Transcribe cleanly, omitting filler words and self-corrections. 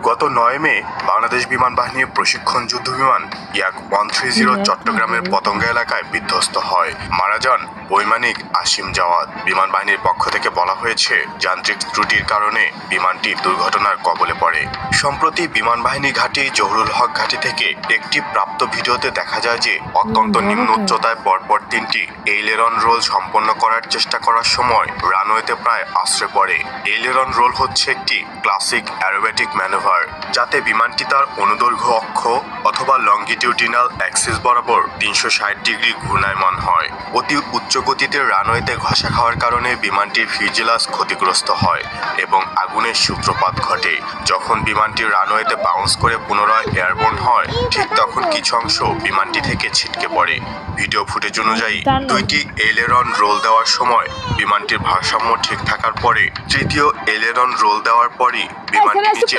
গত 9 মে বাংলাদেশ বিমান বাহিনীর প্রশিক্ষণ যুদ্ধবিমান ইয়াক 130 চট্টগ্রামের পতঙ্গা এলাকায় বিধ্বস্ত হয়। মারা যান বৈমানিক আসিম জাওয়াদ। বিমান বাহিনীর পক্ষ থেকে বলা হয়েছে, যান্ত্রিক ত্রুটির কারণে বিমানটি দুর্ঘটনার কবলে পড়ে। সম্প্রতি বিমান বাহিনী ঘাঁটি জহুরুল হক ঘাঁটি থেকে একটি প্রাপ্ত ভিডিওতে দেখা যায় যে অত্যন্ত নিম্ন উচ্চতায় পরপর 3টি এইলেরন রোল সম্পন্ন করার চেষ্টা করার সময় রানওয়েতে প্রায় আছড়ে পড়ে। এইলেরন রোল হচ্ছে একটি ক্লাসিক অ্যারোবেটিক ম্যানুভার, যাতে বিমানটি তার অনুদৈর্ঘ্য অক্ষ অথবা লঙ্গিটিউডিনাল অ্যাক্সিস বরাবর 360 ডিগ্রি ঘূর্ণায়মান হয়। অতি উচ্চ গতিতে রানওয়েতে ঘষা খাওয়ার কারণে বিমানটির ফিউজেলাজ ক্ষতিগ্রস্ত হয় এবং আগুনের সূত্রপাত ঘটে। যখন বিমানটি রানওয়েতে বাউন্স করে পুনরায় এয়ারবোর্ন হয়, ঠিক তখন কিছু অংশ বিমানটি থেকে ছিটকে পড়ে। ভিডিও ফুটেজ অনুযায়ী 2টি এলেরন রোল দেওয়ার সময় বিমানটির ভারসাম্য ঠিক থাকার পরে তৃতীয় এলেরন রোল দেওয়ার পরই বিমানটি নিচে